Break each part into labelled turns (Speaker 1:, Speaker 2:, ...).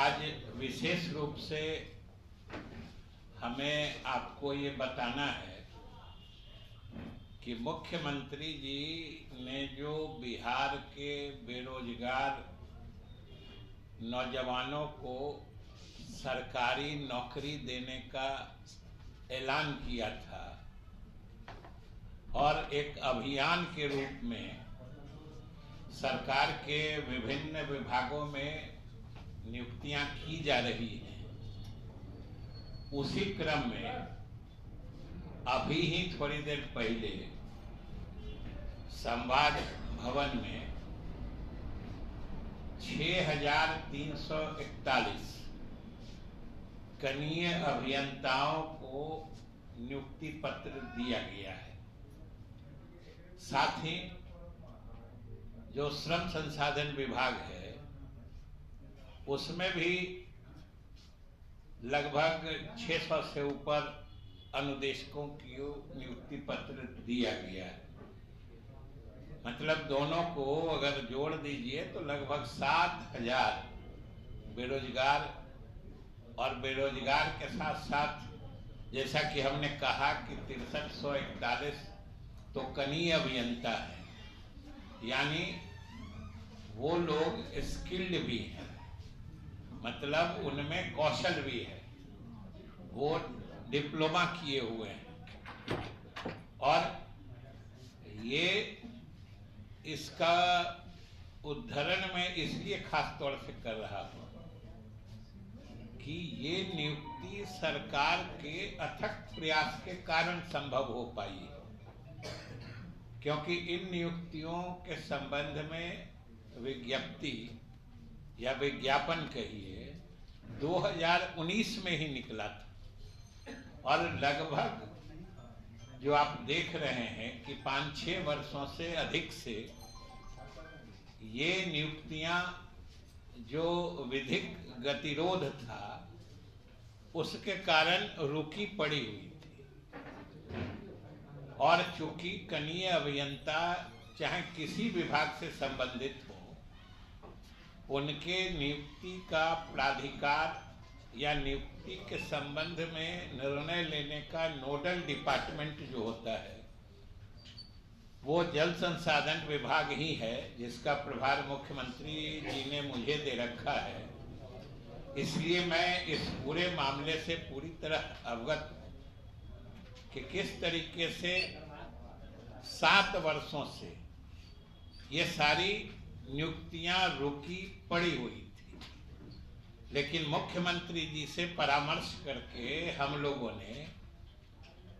Speaker 1: आज विशेष रूप से हमें आपको ये बताना है कि मुख्यमंत्री जी ने जो बिहार के बेरोजगार नौजवानों को सरकारी नौकरी देने का ऐलान किया था और एक अभियान के रूप में सरकार के विभिन्न विभागों में नियुक्तियां की जा रही हैं। उसी क्रम में अभी ही थोड़ी देर पहले संवाद भवन में 6,341 कनीय अभियंताओं को नियुक्ति पत्र दिया गया है। साथ ही जो श्रम संसाधन विभाग है उसमें भी लगभग 600 से ऊपर अनुदेशकों की नियुक्ति पत्र दिया गया है। मतलब दोनों को अगर जोड़ दीजिए तो लगभग 7,000 बेरोजगार और बेरोजगार के साथ साथ जैसा कि हमने कहा कि 6341 तो कनीय अभियंता है, यानी वो लोग स्किल्ड भी हैं, मतलब उनमें कौशल भी है, वो डिप्लोमा किए हुए हैं। और ये इसका उद्धरण मैं इसलिए खास तौर से कर रहा हूँ कि ये नियुक्ति सरकार के अथक प्रयास के कारण संभव हो पाई है, क्योंकि इन नियुक्तियों के संबंध में विज्ञप्ति या विज्ञापन कहिए 2019 में ही निकला था और लगभग जो आप देख रहे हैं कि 5-6 वर्षों से अधिक से ये नियुक्तियां जो विधिक गतिरोध था उसके कारण रुकी पड़ी हुई थी। और चूंकि कनीय अभियंता चाहे किसी विभाग से संबंधित हो, उनके नियुक्ति का प्राधिकार या नियुक्ति के संबंध में निर्णय लेने का नोडल डिपार्टमेंट जो होता है वो जल संसाधन विभाग ही है, जिसका प्रभार मुख्यमंत्री जी ने मुझे दे रखा है। इसलिए मैं इस पूरे मामले से पूरी तरह अवगत हूँ कि किस तरीके से 7 वर्षों से ये सारी नियुक्तियां रुकी पड़ी हुई थी। लेकिन मुख्यमंत्री जी से परामर्श करके हम लोगों ने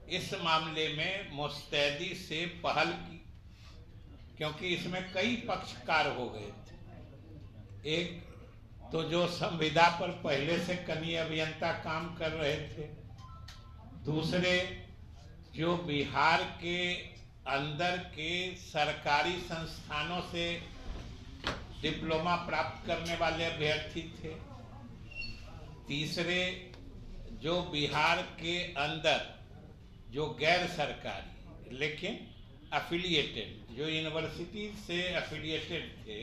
Speaker 1: इस मामले में मुस्तैदी से पहल की, क्योंकि इसमें कई पक्षकार हो गए थे। एक तो जो संविदा पर पहले से कनीय अभियंता काम कर रहे थे, दूसरे जो बिहार के अंदर के सरकारी संस्थानों से डिप्लोमा प्राप्त करने वाले अभ्यर्थी थे, तीसरे जो बिहार के अंदर जो गैर सरकारी लेकिन एफिलिएटेड जो यूनिवर्सिटी से एफिलिएटेड थे,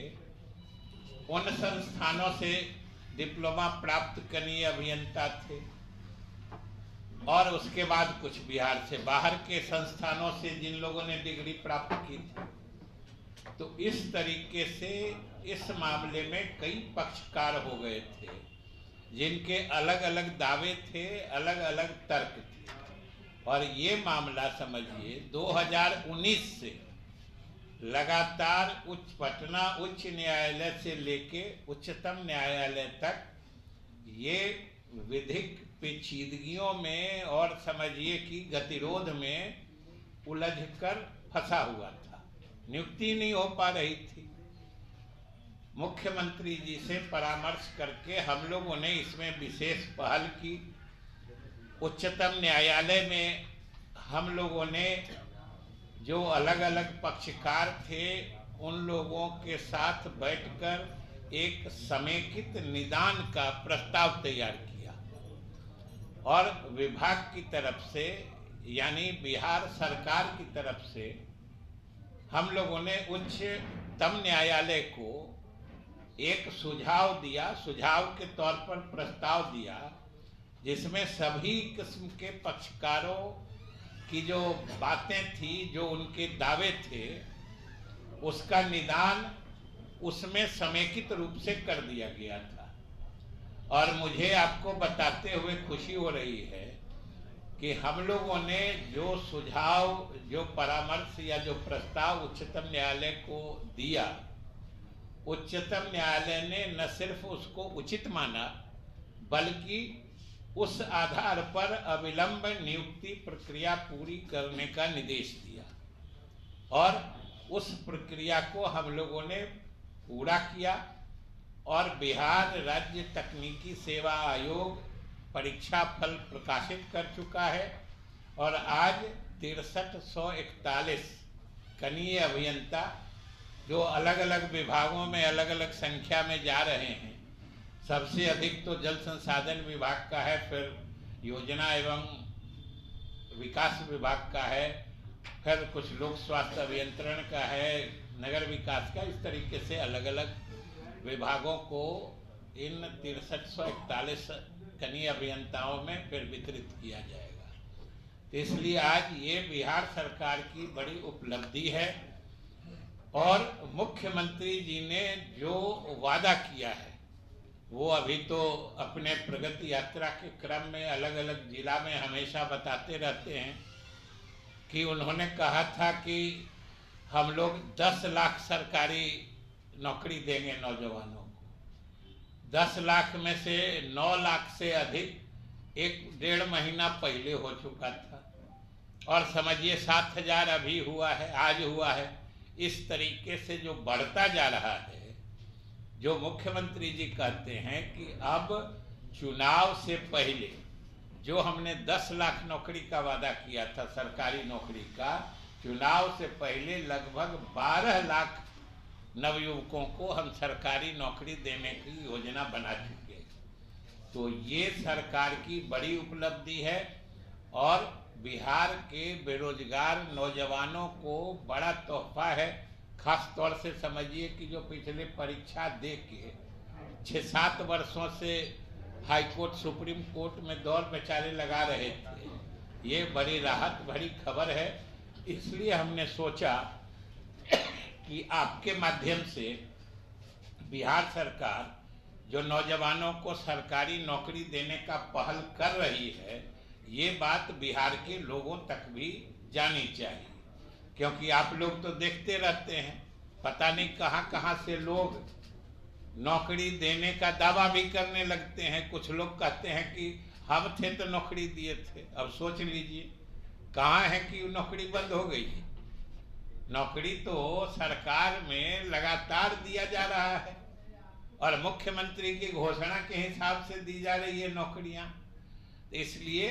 Speaker 1: उन संस्थानों से डिप्लोमा प्राप्त कनीय अभियंता थे, और उसके बाद कुछ बिहार से बाहर के संस्थानों से जिन लोगों ने डिग्री प्राप्त की थी। तो इस तरीके से इस मामले में कई पक्षकार हो गए थे, जिनके अलग अलग दावे थे, अलग अलग तर्क थे। और ये मामला समझिए 2019 से लगातार पटना उच्च न्यायालय से लेके उच्चतम न्यायालय तक ये विधिक पेचीदगियों में और समझिए कि गतिरोध में उलझकर फंसा हुआ था, नियुक्ति नहीं हो पा रही थी। मुख्यमंत्री जी से परामर्श करके हम लोगों ने इसमें विशेष पहल की। उच्चतम न्यायालय में हम लोगों ने जो अलग अलग पक्षकार थे उन लोगों के साथ बैठकर एक समेकित निदान का प्रस्ताव तैयार किया, और विभाग की तरफ से यानी बिहार सरकार की तरफ से हम लोगों ने उच्चतम न्यायालय को एक सुझाव दिया, सुझाव के तौर पर प्रस्ताव दिया, जिसमें सभी किस्म के पक्षकारों की जो बातें थी, जो उनके दावे थे, उसका निदान उसमें समेकित रूप से कर दिया गया था। और मुझे आपको बताते हुए खुशी हो रही है कि हम लोगों ने जो सुझाव, जो परामर्श या जो प्रस्ताव उच्चतम न्यायालय को दिया, उच्चतम न्यायालय ने न सिर्फ उसको उचित माना, बल्कि उस आधार पर अविलंब नियुक्ति प्रक्रिया पूरी करने का निर्देश दिया। और उस प्रक्रिया को हम लोगों ने पूरा किया और बिहार राज्य तकनीकी सेवा आयोग परीक्षा फल प्रकाशित कर चुका है। और आज 6341 कनीय अभियंता जो अलग अलग विभागों में अलग अलग संख्या में जा रहे हैं, सबसे अधिक तो जल संसाधन विभाग का है, फिर योजना एवं विकास विभाग का है, फिर कुछ लोक स्वास्थ्य अभियंत्रण का है, नगर विकास का, इस तरीके से अलग अलग विभागों को इन 6341 कनीय अभियंताओं में फिर वितरित किया जाएगा। तो इसलिए आज ये बिहार सरकार की बड़ी उपलब्धि है। और मुख्यमंत्री जी ने जो वादा किया है, वो अभी तो अपने प्रगति यात्रा के क्रम में अलग अलग जिला में हमेशा बताते रहते हैं कि उन्होंने कहा था कि हम लोग 10 लाख सरकारी नौकरी देंगे नौजवानों को। 10 लाख में से 9 लाख से अधिक 1-1.5 महीना पहले हो चुका था, और समझिए 7,000 अभी हुआ है, आज हुआ है। इस तरीके से जो बढ़ता जा रहा है, जो मुख्यमंत्री जी कहते हैं कि अब चुनाव से पहले जो हमने 10 लाख नौकरी का वादा किया था सरकारी नौकरी का, चुनाव से पहले लगभग 12 लाख नवयुवकों को हम सरकारी नौकरी देने की योजना बना चुके हैं। तो ये सरकार की बड़ी उपलब्धि है और बिहार के बेरोजगार नौजवानों को बड़ा तोहफा है। खास तौर से समझिए कि जो पिछले परीक्षा दे के 6-7 वर्षों से हाई कोर्ट, सुप्रीम कोर्ट में दौर बेचारे लगा रहे थे, ये बड़ी राहत भरी खबर है। इसलिए हमने सोचा कि आपके माध्यम से बिहार सरकार जो नौजवानों को सरकारी नौकरी देने का पहल कर रही है, ये बात बिहार के लोगों तक भी जानी चाहिए। क्योंकि आप लोग तो देखते रहते हैं, पता नहीं कहाँ कहाँ से लोग नौकरी देने का दावा भी करने लगते हैं। कुछ लोग कहते हैं कि हम थे तो नौकरी दिए थे। अब सोच लीजिए कहाँ है कि नौकरी बंद हो गई है। नौकरी तो सरकार में लगातार दिया जा रहा है और मुख्यमंत्री की घोषणा के हिसाब से दी जा रही है नौकरियां। इसलिए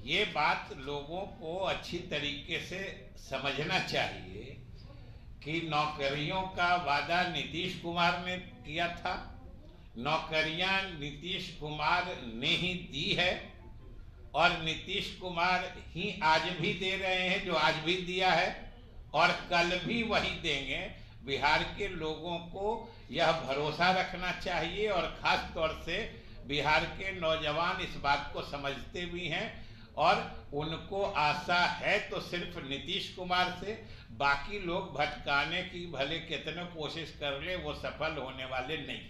Speaker 1: ये बात लोगों को अच्छी तरीके से समझना चाहिए कि नौकरियों का वादा नीतीश कुमार ने किया था, नौकरियां नीतीश कुमार ने ही दी है और नीतीश कुमार ही आज भी दे रहे हैं, जो आज भी दिया है और कल भी वही देंगे। बिहार के लोगों को यह भरोसा रखना चाहिए और खास तौर से बिहार के नौजवान इस बात को समझते भी हैं और उनको आशा है तो सिर्फ नीतीश कुमार से, बाकी लोग भटकाने की भले कितने कोशिश कर ले वो सफल होने वाले नहीं।